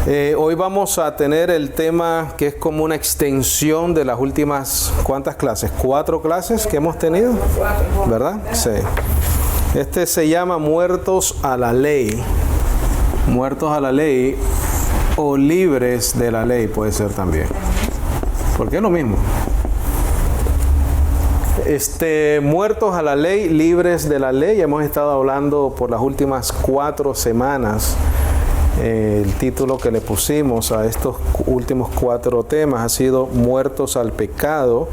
Hoy vamos a tener el tema que es como una extensión de las últimas, ¿cuántas clases? 4 clases que hemos tenido, ¿verdad? Sí. Este se llama Muertos a la Ley. Muertos a la Ley o libres de la ley puede ser también. Porque es lo mismo. Muertos a la ley, libres de la ley. Hemos estado hablando por las últimas 4 semanas. El título que le pusimos a estos últimos 4 temas ha sido muertos al pecado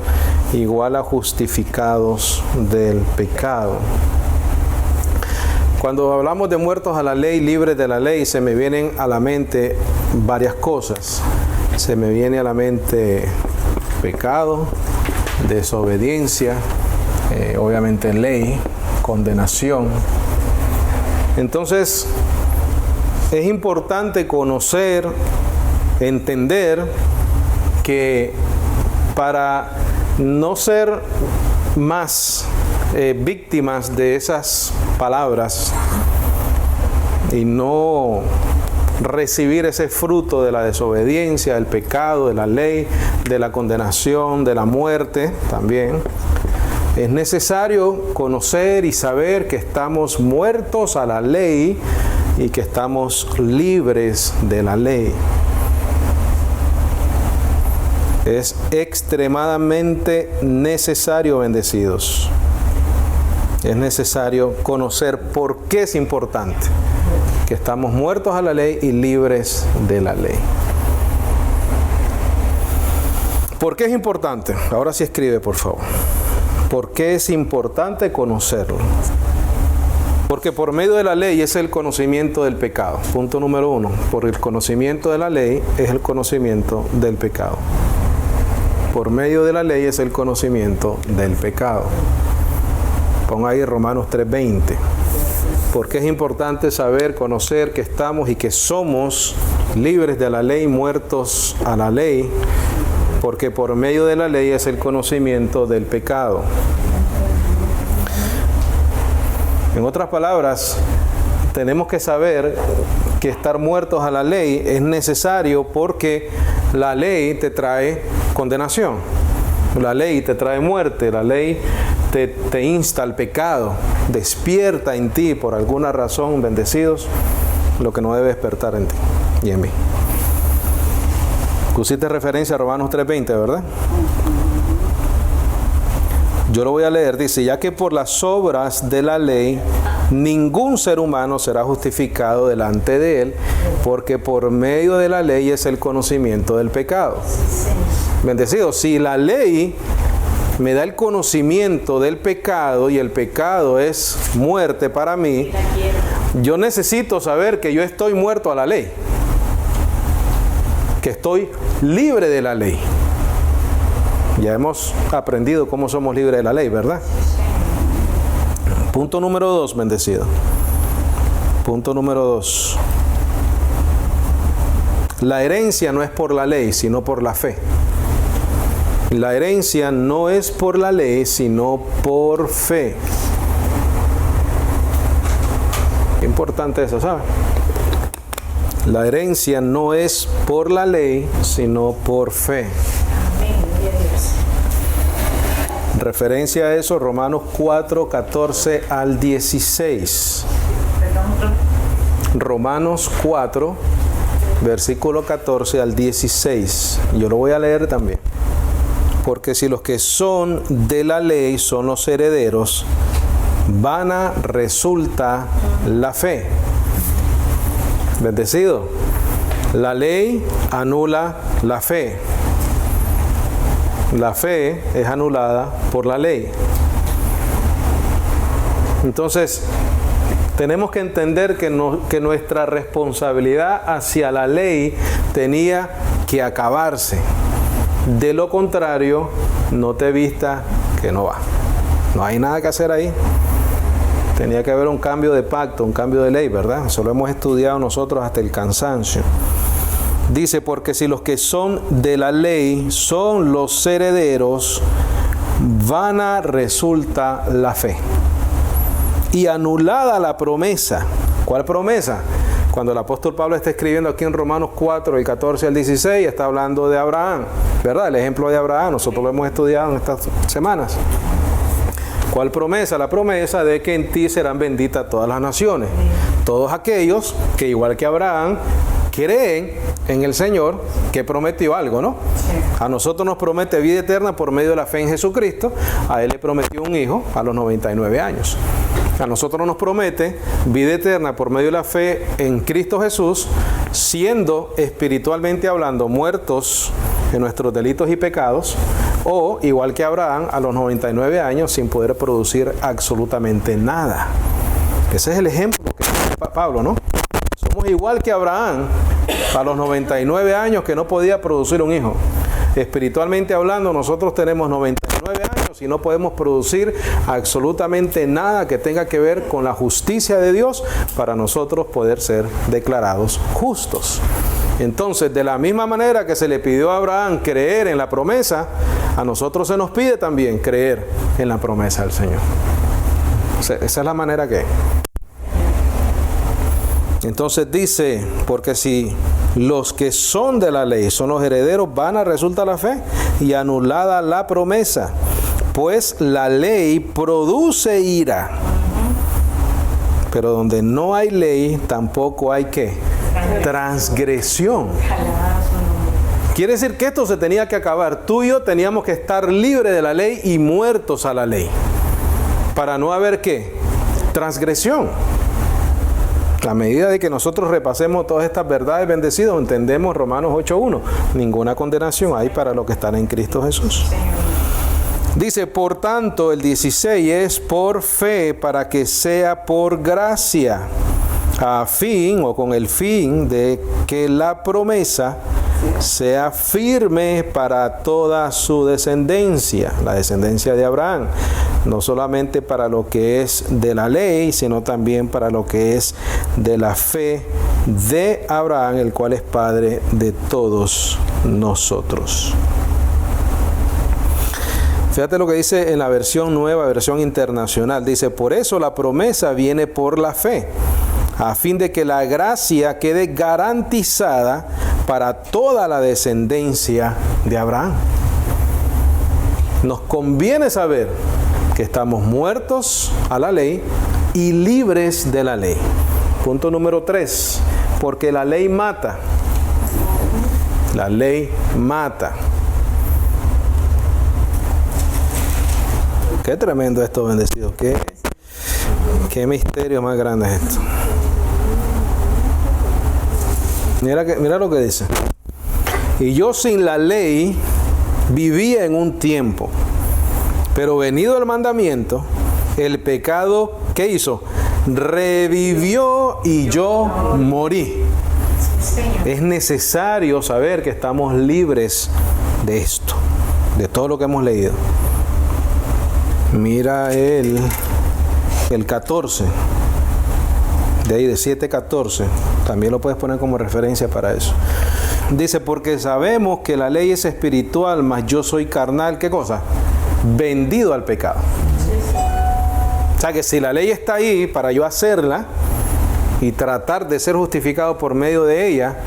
igual a justificados del pecado. Cuando hablamos de muertos a la ley, libres de la ley, se me vienen a la mente varias cosas. Se me viene a la mente pecado, desobediencia, obviamente ley, condenación. Entonces, es importante conocer, entender que para no ser más víctimas de esas palabras y no recibir ese fruto de la desobediencia, del pecado, de la ley, de la condenación, de la muerte también, es necesario conocer y saber que estamos muertos a la ley y que estamos libres de la ley. Es extremadamente necesario, bendecidos. Es necesario conocer por qué es importante que estamos muertos a la ley y libres de la ley. ¿Por qué es importante? Ahora sí escribe, por favor. ¿Por qué es importante conocerlo? Porque por medio de la ley es el conocimiento del pecado. Punto número 1. Por el conocimiento de la ley es el conocimiento del pecado. Por medio de la ley es el conocimiento del pecado. Pon ahí Romanos 3:20. Porque es importante saber, conocer que estamos y que somos libres de la ley, muertos a la ley, porque por medio de la ley es el conocimiento del pecado. En otras palabras, tenemos que saber que estar muertos a la ley es necesario porque la ley te trae condenación. La ley te trae muerte, la ley te insta al pecado, despierta en ti por alguna razón, bendecidos, lo que no debe despertar en ti y en mí. Pusiste referencia a Romanos 3:20, ¿verdad? Yo lo voy a leer, dice, ya que por las obras de la ley ningún ser humano será justificado delante de él, porque por medio de la ley es el conocimiento del pecado. Bendecido, si la ley me da el conocimiento del pecado y el pecado es muerte para mí, yo necesito saber que yo estoy muerto a la ley, que estoy libre de la ley. Ya hemos aprendido cómo somos libres de la ley, ¿verdad? Punto número 2, bendecido. Punto número 2. La herencia no es por la ley, sino por la fe. La herencia no es por la ley, sino por fe. Qué importante eso, ¿sabes? La herencia no es por la ley, sino por fe. Referencia a eso, Romanos 4, 14 al 16. Romanos 4, versículo 14 al 16. Yo lo voy a leer también. Porque si los que son de la ley son los herederos, vana resulta la fe. Bendecido. La ley anula la fe. La fe es anulada por la ley. Entonces, tenemos que entender que nuestra responsabilidad hacia la ley tenía que acabarse. De lo contrario, no te vista que no va. No hay nada que hacer ahí. Tenía que haber un cambio de pacto, un cambio de ley, ¿verdad? Eso lo hemos estudiado nosotros hasta el cansancio. Dice, porque si los que son de la ley son los herederos, vana resulta la fe. Y anulada la promesa. ¿Cuál promesa? Cuando el apóstol Pablo está escribiendo aquí en Romanos 4, el 14 al 16, está hablando de Abraham, ¿verdad? El ejemplo de Abraham, nosotros lo hemos estudiado en estas semanas. ¿Cuál promesa? La promesa de que en ti serán benditas todas las naciones. Todos aquellos que, igual que Abraham, creen en el Señor, que prometió algo, ¿no? A nosotros nos promete vida eterna por medio de la fe en Jesucristo. A Él le prometió un hijo a los 99 años. A nosotros nos promete vida eterna por medio de la fe en Cristo Jesús, siendo espiritualmente hablando muertos en nuestros delitos y pecados, o igual que Abraham, a los 99 años sin poder producir absolutamente nada. Ese es el ejemplo que da Pablo, ¿no? Somos igual que Abraham a los 99 años que no podía producir un hijo. Espiritualmente hablando, nosotros tenemos 99 años y no podemos producir absolutamente nada que tenga que ver con la justicia de Dios para nosotros poder ser declarados justos. Entonces, de la misma manera que se le pidió a Abraham creer en la promesa, a nosotros se nos pide también creer en la promesa del Señor. Esa es la manera que... Entonces dice, porque si los que son de la ley son los herederos, vana resulta la fe y anulada la promesa, pues la ley produce ira. Pero donde no hay ley, tampoco hay ¿qué? Transgresión. Quiere decir que esto se tenía que acabar. Tú y yo teníamos que estar libres de la ley y muertos a la ley. Para no haber ¿qué? Transgresión. A medida de que nosotros repasemos todas estas verdades bendecidas, entendemos Romanos 8:1. Ninguna condenación hay para los que están en Cristo Jesús. Dice, por tanto, el 16 es por fe para que sea por gracia, a fin o con el fin de que la promesa sea firme para toda su descendencia, la descendencia de Abraham, no solamente para lo que es de la ley, sino también para lo que es de la fe de Abraham, el cual es Padre de todos nosotros. Fíjate lo que dice en la versión nueva, versión internacional. Dice, por eso la promesa viene por la fe, a fin de que la gracia quede garantizada para toda la descendencia de Abraham. Nos conviene saber que estamos muertos a la ley y libres de la ley. Punto número 3, porque la ley mata. La ley mata. Qué tremendo esto, bendecido. Qué misterio más grande es esto. Mira lo que dice. Y yo sin la ley vivía en un tiempo, pero venido el mandamiento, el pecado, ¿qué hizo? Revivió y yo morí. Es necesario saber que estamos libres de esto, de todo lo que hemos leído. Mira el 14, de ahí de 7:14, también lo puedes poner como referencia para eso. Dice, porque sabemos que la ley es espiritual, mas yo soy carnal, ¿qué cosa? Vendido al pecado. O sea que si la ley está ahí para yo hacerla y tratar de ser justificado por medio de ella,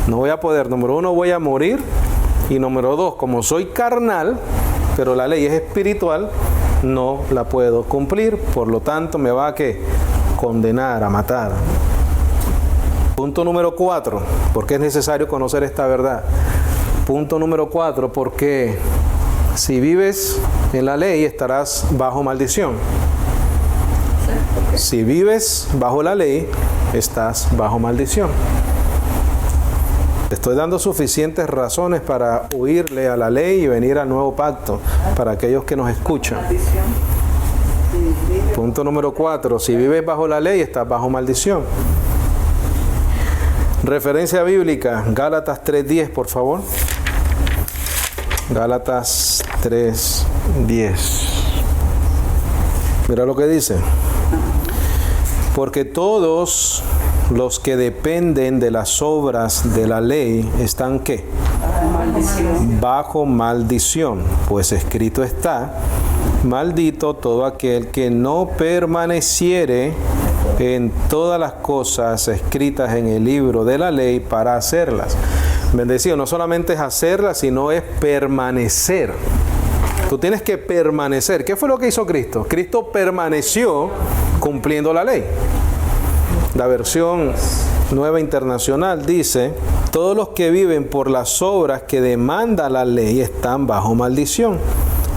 no voy a poder. Número 1, voy a morir. Y número 2, como soy carnal, pero la ley es espiritual, no la puedo cumplir. Por lo tanto, me va a ¿qué? Condenar, a matar. Punto número 4, porque es necesario conocer esta verdad. Punto número 4, porque si vives en la ley estarás bajo maldición. Si vives bajo la ley, estás bajo maldición. Te estoy dando suficientes razones para huirle a la ley y venir al nuevo pacto para aquellos que nos escuchan. Punto número 4, si vives bajo la ley, estás bajo maldición. Referencia bíblica, Gálatas 3:10, por favor. Gálatas 3:10. Mira lo que dice. Porque todos los que dependen de las obras de la ley están ¿qué? Bajo maldición. Pues escrito está, maldito todo aquel que no permaneciere en todas las cosas escritas en el libro de la ley para hacerlas. Bendecido, no solamente es hacerlas, sino es permanecer. Tú tienes que permanecer. ¿Qué fue lo que hizo Cristo? Cristo permaneció cumpliendo la ley. La versión Nueva Internacional dice: todos los que viven por las obras que demanda la ley están bajo maldición,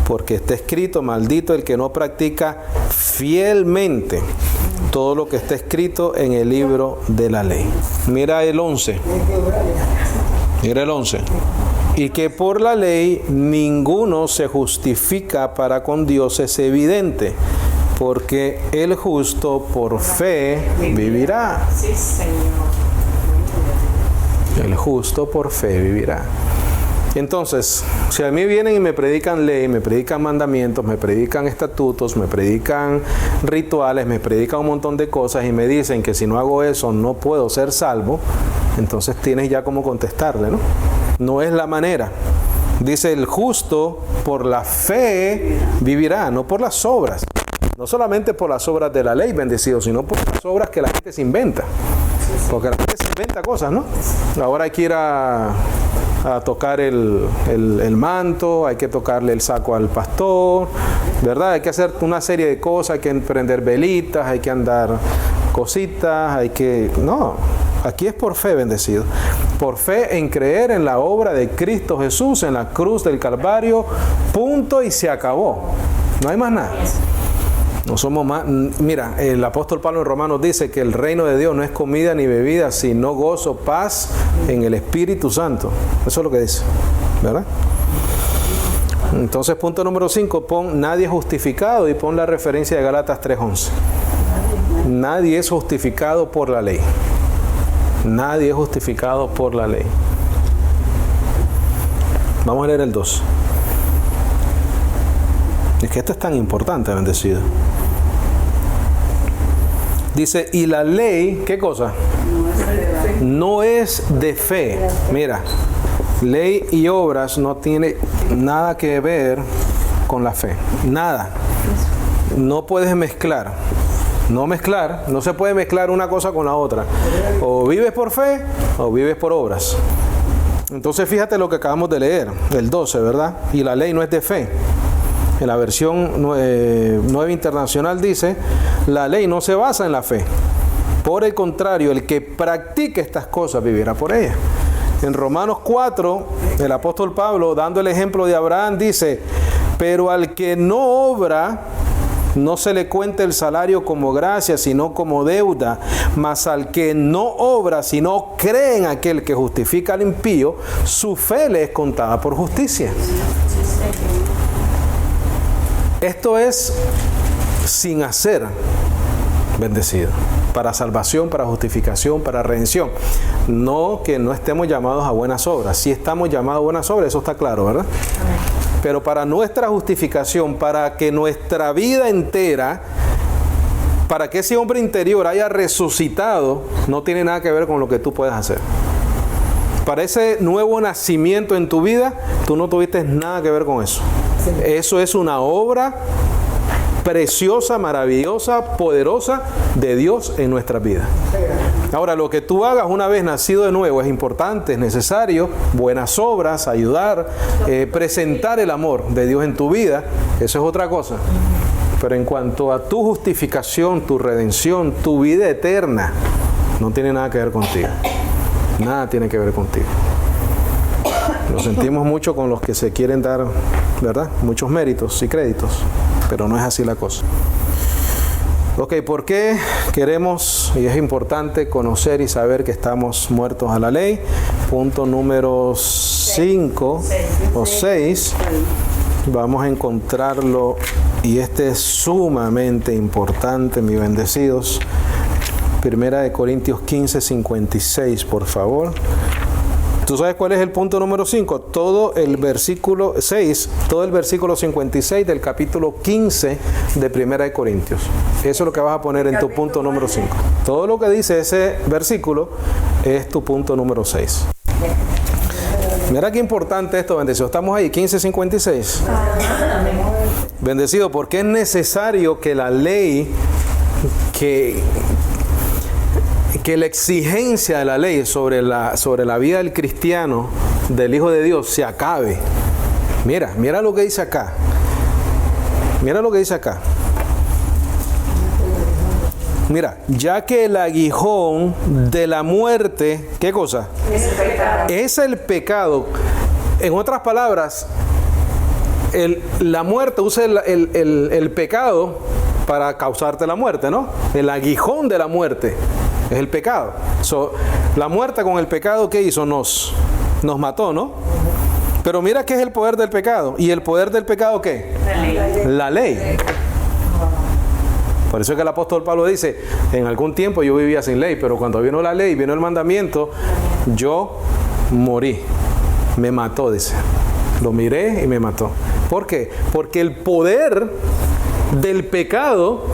porque está escrito: maldito el que no practica fielmente todo lo que está escrito en el libro de la ley. Mira el 11. Mira el 11. Y que por la ley ninguno se justifica para con Dios es evidente, porque el justo por fe vivirá. Sí, Señor. El justo por fe vivirá. Entonces, si a mí vienen y me predican ley, me predican mandamientos, me predican estatutos, me predican rituales, me predican un montón de cosas y me dicen que si no hago eso no puedo ser salvo, entonces tienes ya cómo contestarle, ¿no? No es la manera. Dice: el justo por la fe vivirá, no por las obras. No solamente por las obras de la ley, bendecido, sino por las obras que la gente se inventa. Porque la gente se inventa cosas, ¿no? Ahora hay que ir a tocar el manto, hay que tocarle el saco al pastor, ¿verdad? Hay que hacer una serie de cosas, hay que prender velitas, hay que andar cositas, hay que... No, aquí es por fe, bendecido. Por fe en creer en la obra de Cristo Jesús en la cruz del Calvario, punto, y se acabó. No hay más nada. No somos más. Mira, el apóstol Pablo en Romanos dice que el reino de Dios no es comida ni bebida, sino gozo, paz en el Espíritu Santo. Eso es lo que dice, ¿verdad? Entonces, punto número 5, pon nadie es justificado y pon la referencia de Gálatas 3:11. Nadie es justificado por la ley. Nadie es justificado por la ley. Vamos a leer el 2. Es que esto es tan importante, bendecido. Dice: y la ley, ¿qué cosa? No es de fe. Mira, ley y obras no tiene nada que ver con la fe. Nada. No puedes mezclar. No se puede mezclar una cosa con la otra. O vives por fe o vives por obras. Entonces fíjate lo que acabamos de leer, el 12, ¿verdad? Y la ley no es de fe. En la versión Nueva Internacional dice: la ley no se basa en la fe. Por el contrario, el que practique estas cosas vivirá por ellas. En Romanos 4, el apóstol Pablo, dando el ejemplo de Abraham, dice: pero al que no obra, no se le cuenta el salario como gracia, sino como deuda. Mas al que no obra, sino cree en aquel que justifica al impío, su fe le es contada por justicia. Esto es sin hacer, bendecido, para salvación, para justificación, para redención. No que no estemos llamados a buenas obras. Sí estamos llamados a buenas obras, eso está claro, ¿verdad? Pero para nuestra justificación, para que nuestra vida entera, para que ese hombre interior haya resucitado, no tiene nada que ver con lo que tú puedes hacer. Para ese nuevo nacimiento en tu vida, tú no tuviste nada que ver con eso. Eso es una obra preciosa, maravillosa, poderosa de Dios en nuestras vidas. Ahora, lo que tú hagas una vez nacido de nuevo es importante, es necesario, buenas obras, ayudar, presentar el amor de Dios en tu vida, eso es otra cosa. Pero en cuanto a tu justificación, tu redención, tu vida eterna, no tiene nada que ver contigo. Nada tiene que ver contigo. Lo sentimos mucho con los que se quieren dar, ¿verdad?, muchos méritos y créditos, pero no es así la cosa. Ok, ¿por qué queremos y es importante conocer y saber que estamos muertos a la ley? Punto número 5 o 6. Vamos a encontrarlo y este es sumamente importante, mis bendecidos. Primera de Corintios 15:56, por favor. ¿Tú sabes cuál es el punto número 5? Todo el versículo 6, todo el versículo 56 del capítulo 15 de Primera de Corintios. Eso es lo que vas a poner en tu punto número 5. Todo lo que dice ese versículo es tu punto número 6. Mira qué importante esto, bendecido. Estamos ahí, 15:56. Bendecido, porque es necesario que la ley que la exigencia de la ley sobre la vida del cristiano, del Hijo de Dios, se acabe. Mira lo que dice acá. Mira lo que dice acá. Mira, ya que el aguijón de la muerte, ¿qué cosa? Es el pecado. Es el pecado. En otras palabras, la muerte usa el pecado para causarte la muerte, ¿no? El aguijón de la muerte es el pecado. La muerte con el pecado, ¿qué hizo? Nos mató, ¿no? Pero mira qué es el poder del pecado. ¿Y el poder del pecado qué? La ley. Por eso es que el apóstol Pablo dice, en algún tiempo yo vivía sin ley, pero cuando vino la ley, vino el mandamiento, yo morí. Me mató, dice. Lo miré y me mató. ¿Por qué? Porque el poder del pecado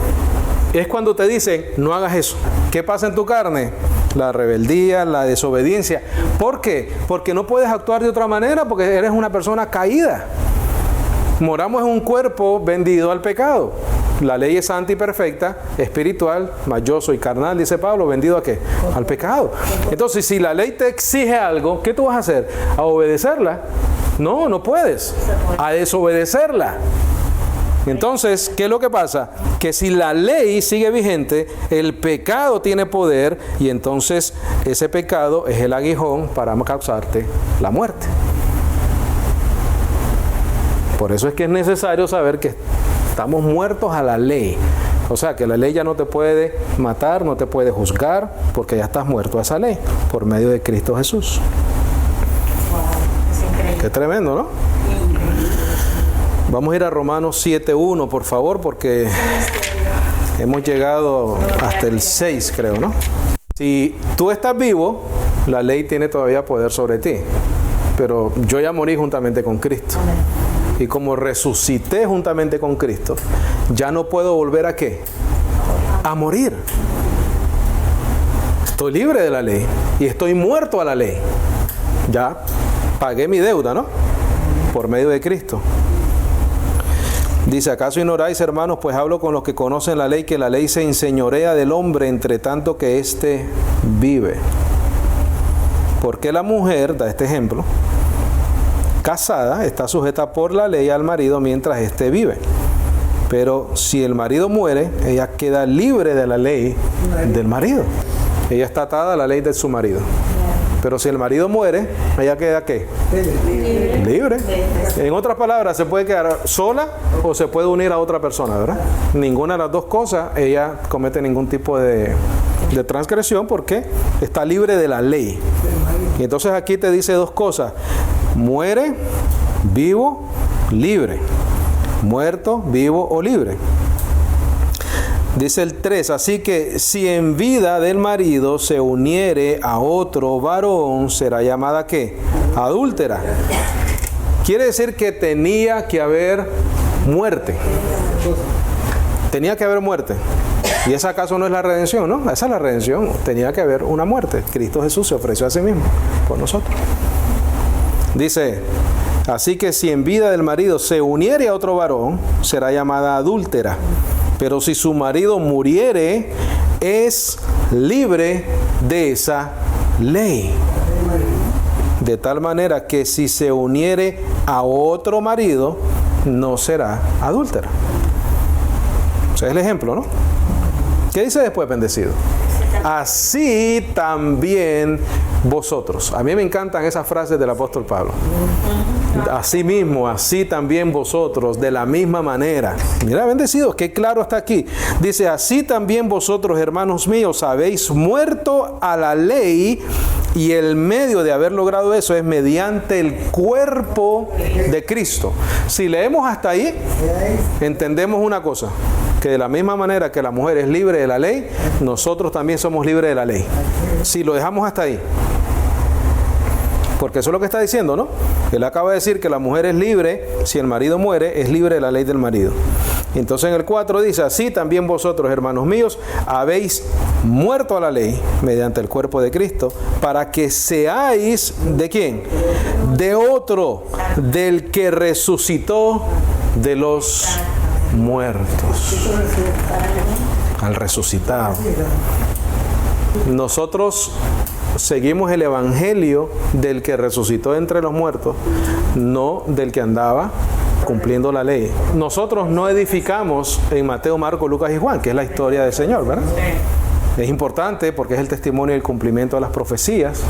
es cuando te dicen, no hagas eso. ¿Qué pasa en tu carne? La rebeldía, la desobediencia. ¿Por qué? Porque no puedes actuar de otra manera, porque eres una persona caída. Moramos en un cuerpo vendido al pecado. La ley es santa y perfecta, espiritual, mas yo soy carnal, dice Pablo, vendido ¿a qué? Al pecado. Entonces, si la ley te exige algo, ¿qué tú vas a hacer? ¿A obedecerla? No, no puedes. A desobedecerla. Entonces, ¿qué es lo que pasa? Que si la ley sigue vigente, el pecado tiene poder y entonces ese pecado es el aguijón para causarte la muerte. Por eso es que es necesario saber que estamos muertos a la ley. O sea, que la ley ya no te puede matar, no te puede juzgar, porque ya estás muerto a esa ley, por medio de Cristo Jesús. Qué tremendo, ¿no? Vamos a ir a Romanos 7:1, por favor, porque hemos llegado hasta el 6, creo, ¿no? Si tú estás vivo, la ley tiene todavía poder sobre ti. Pero yo ya morí juntamente con Cristo. Y como resucité juntamente con Cristo, ya no puedo volver ¿a qué? A morir. Estoy libre de la ley y estoy muerto a la ley. Ya pagué mi deuda, ¿no? Por medio de Cristo. Dice, ¿acaso ignoráis, hermanos? Pues hablo con los que conocen la ley, que la ley se enseñorea del hombre entre tanto que éste vive. Porque la mujer, da este ejemplo, casada está sujeta por la ley al marido mientras éste vive. Pero si el marido muere, ella queda libre de la ley del marido. Ella está atada a la ley de su marido. Pero si el marido muere, ella queda ¿qué? Libre. En otras palabras, se puede quedar sola o se puede unir a otra persona, ¿verdad? Ninguna de las dos cosas, ella comete ningún tipo de transgresión porque está libre de la ley. Y entonces aquí te dice dos cosas. Muere, vivo, libre. Muerto, vivo o libre. Dice el 3, así que si en vida del marido se uniere a otro varón, será llamada ¿qué? Adúltera. Quiere decir que tenía que haber muerte. Tenía que haber muerte. ¿Y esa acaso no es la redención? No, esa es la redención. Tenía que haber una muerte. Cristo Jesús se ofreció a sí mismo por nosotros. Dice, así que si en vida del marido se uniere a otro varón, será llamada adúltera. Pero si su marido muriere, es libre de esa ley. De tal manera que si se uniere a otro marido, no será adúltera. Ese es el ejemplo, ¿no? ¿Qué dice después, bendecido? Así también vosotros. A mí me encantan esas frases del apóstol Pablo. Así mismo, así también vosotros, de la misma manera. Mira, bendecidos, qué claro está aquí. Dice, así también vosotros, hermanos míos, habéis muerto a la ley, y el medio de haber logrado eso es mediante el cuerpo de Cristo. Si leemos hasta ahí, entendemos una cosa, que de la misma manera que la mujer es libre de la ley, nosotros también somos libres de la ley. Si lo dejamos hasta ahí. Porque eso es lo que está diciendo, ¿no? Él acaba de decir que la mujer es libre, si el marido muere, es libre de la ley del marido. Entonces en el 4 dice, así también vosotros, hermanos míos, habéis muerto a la ley mediante el cuerpo de Cristo, para que seáis, ¿de quién? De otro, del que resucitó de los muertos. Al resucitado. Nosotros seguimos el evangelio del que resucitó entre los muertos, no del que andaba cumpliendo la ley. Nosotros no edificamos en Mateo, Marcos, Lucas y Juan, que es la historia del Señor, ¿verdad? Es importante porque es el testimonio del cumplimiento de las profecías,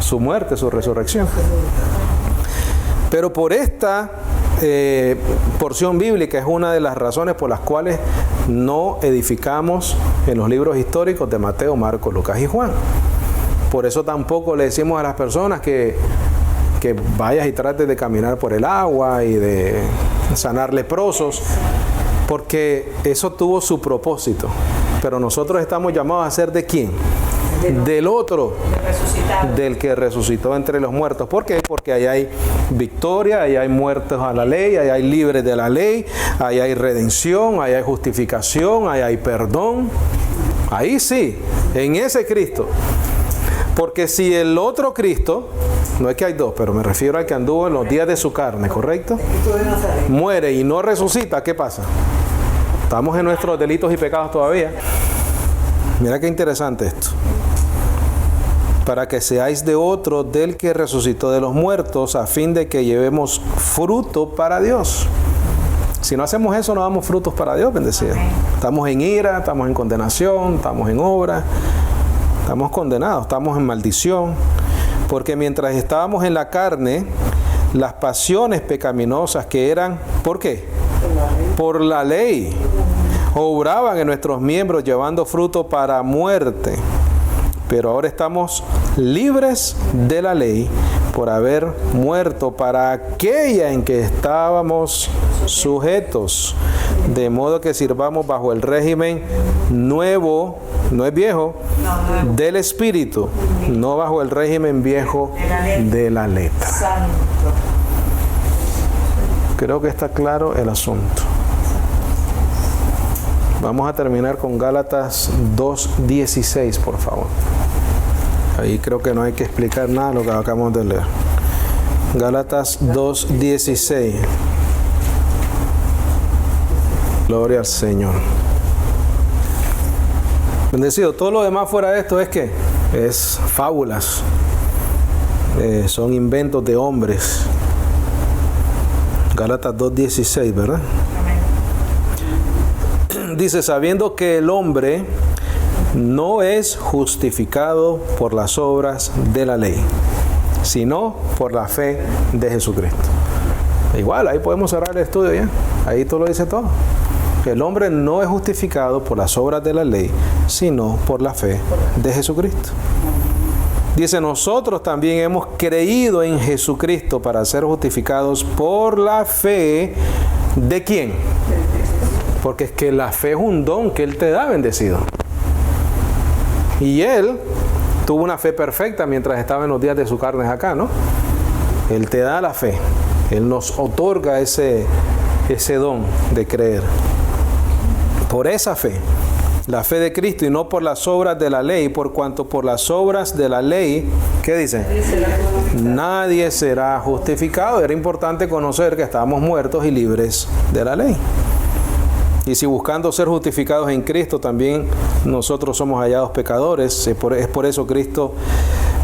su muerte, su resurrección. Pero por esta porción bíblica es una de las razones por las cuales no edificamos en los libros históricos de Mateo, Marcos, Lucas y Juan. Por eso tampoco le decimos a las personas que vayas y trates de caminar por el agua y de sanar leprosos, porque eso tuvo su propósito. Pero nosotros estamos llamados a ser ¿de quién? Del otro, del que resucitó entre los muertos. ¿Por qué? Porque ahí hay victoria, ahí hay muertos a la ley, ahí hay libres de la ley, ahí hay redención, ahí hay justificación, ahí hay perdón. Ahí sí, en ese Cristo. Porque si el otro Cristo, no es que hay dos, pero me refiero al que anduvo en los días de su carne, ¿correcto? Muere y no resucita, ¿qué pasa? Estamos en nuestros delitos y pecados todavía. Mira qué interesante esto. Para que seáis de otro, del que resucitó de los muertos, a fin de que llevemos fruto para Dios. Si no hacemos eso, no damos frutos para Dios, bendecido. Estamos en ira, estamos en condenación, estamos en obra. Estamos condenados, estamos en maldición, porque mientras estábamos en la carne, las pasiones pecaminosas que eran, ¿por qué? Por la ley, obraban en nuestros miembros llevando fruto para muerte. Pero ahora estamos libres de la ley por haber muerto para aquella en que estábamos sujetos, de modo que sirvamos bajo el régimen nuevo, no es viejo, del Espíritu, no bajo el régimen viejo de la letra. Creo que está claro el asunto. Vamos a terminar con Gálatas 2:16, por favor. Ahí creo que no hay que explicar nada de lo que acabamos de leer. Gálatas 2:16. Gloria al Señor. Bendecido. Todo lo demás fuera de esto es que es fábulas. Son inventos de hombres. Gálatas 2:16, ¿verdad? Dice, sabiendo que el hombre no es justificado por las obras de la ley, sino por la fe de Jesucristo. Igual, ahí podemos cerrar el estudio ya. Ahí todo lo dice todo. Que el hombre no es justificado por las obras de la ley, sino por la fe de Jesucristo. Dice, nosotros también hemos creído en Jesucristo para ser justificados por la fe ¿de quién? Porque es que la fe es un don que Él te da, bendecido. Y Él tuvo una fe perfecta mientras estaba en los días de su carne acá, ¿no? Él te da la fe. Él nos otorga ese don de creer. Por esa fe, la fe de Cristo, y no por las obras de la ley, por cuanto por las obras de la ley, ¿qué dice? Nadie será justificado. Era importante conocer que estábamos muertos y libres de la ley. Y si buscando ser justificados en Cristo, también nosotros somos hallados pecadores. Es por eso Cristo,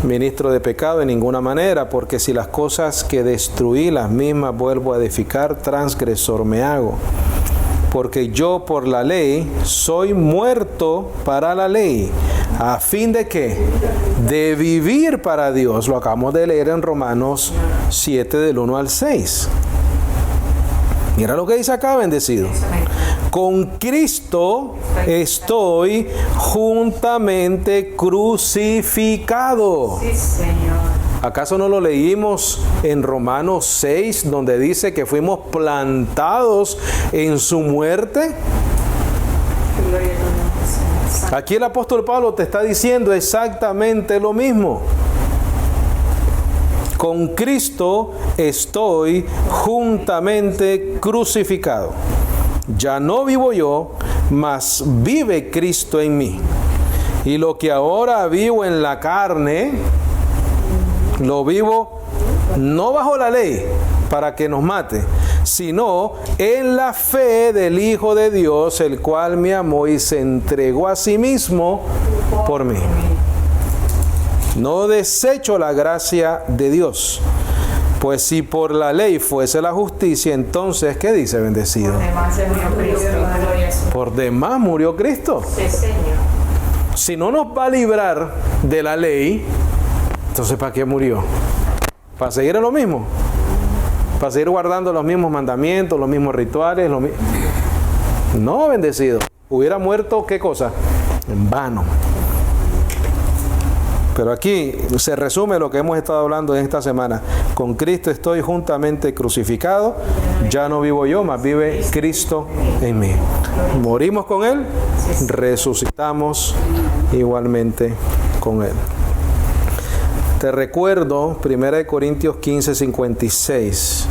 ministro de pecado, en ninguna manera, porque si las cosas que destruí, las mismas vuelvo a edificar, transgresor me hago. Porque yo por la ley soy muerto para la ley, a fin de ¿qué? De vivir para Dios. Lo acabamos de leer en Romanos 7, del 1 al 6. Mira lo que dice acá, bendecido. Con Cristo estoy juntamente crucificado. Sí, Señor. ¿Acaso no lo leímos en Romanos 6, donde dice que fuimos plantados en su muerte? Aquí el apóstol Pablo te está diciendo exactamente lo mismo. Con Cristo estoy juntamente crucificado. Ya no vivo yo, mas vive Cristo en mí. Y lo que ahora vivo en la carne, lo vivo no bajo la ley para que nos mate, sino en la fe del Hijo de Dios, el cual me amó y se entregó a sí mismo por mí. No desecho la gracia de Dios. Pues si por la ley fuese la justicia, entonces, ¿qué dice bendecido? Por demás se murió Cristo. Por demás murió Cristo. Sí, Señor. Si no nos va a librar de la ley, entonces ¿para qué murió? ¿Para seguir en lo mismo? ¿Para seguir guardando los mismos mandamientos, los mismos rituales? No, bendecido. Hubiera muerto, ¿qué cosa? En vano. Pero aquí se resume lo que hemos estado hablando en esta semana. Con Cristo estoy juntamente crucificado. Ya no vivo yo, mas vive Cristo en mí. Morimos con Él, resucitamos igualmente con Él. Te recuerdo 1 Corintios 15, 56.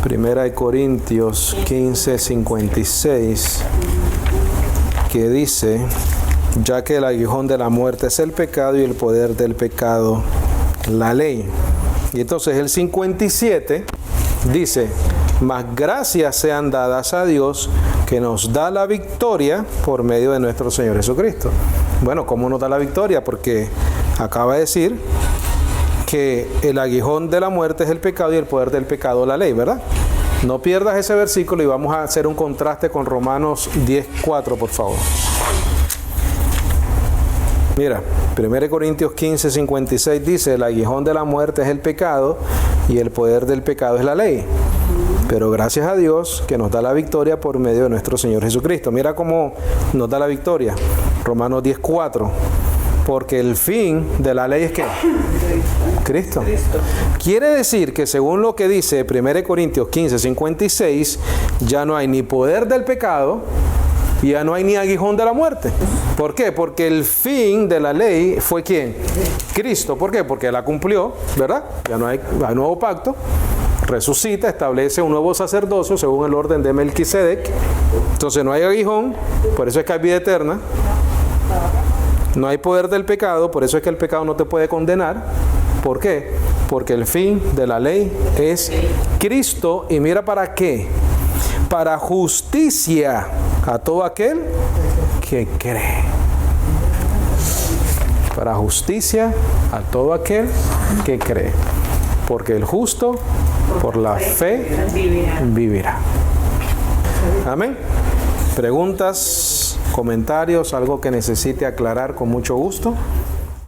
1 Corintios 15, 56. Que dice: ya que el aguijón de la muerte es el pecado y el poder del pecado la ley. Y entonces el 57 dice: mas gracias sean dadas a Dios que nos da la victoria por medio de nuestro Señor Jesucristo. Bueno, ¿cómo nos da la victoria? Porque acaba de decir que el aguijón de la muerte es el pecado y el poder del pecado la ley, ¿verdad? No pierdas ese versículo y vamos a hacer un contraste con Romanos 10:4, por favor. Mira, 1 Corintios 15, 56 dice: el aguijón de la muerte es el pecado y el poder del pecado es la ley. Pero gracias a Dios que nos da la victoria por medio de nuestro Señor Jesucristo. Mira cómo nos da la victoria. Romanos 10:4. Porque el fin de la ley es ¿qué? Cristo. Quiere decir que según lo que dice 1 Corintios 15, 56, ya no hay ni poder del pecado y ya no hay ni aguijón de la muerte. ¿Por qué? Porque el fin de la ley fue ¿quién? Cristo. ¿Por qué? Porque la cumplió, ¿verdad? Ya no hay nuevo pacto. Resucita, establece un nuevo sacerdocio según el orden de Melquisedec. Entonces no hay aguijón, por eso es que hay vida eterna. No hay poder del pecado, por eso es que el pecado no te puede condenar. ¿Por qué? Porque el fin de la ley es Cristo. ¿Y mira para qué? Para justicia a todo aquel que cree. Para justicia a todo aquel que cree. Porque el justo por la fe vivirá. Amén. ¿Preguntas, comentarios, algo que necesite aclarar con mucho gusto?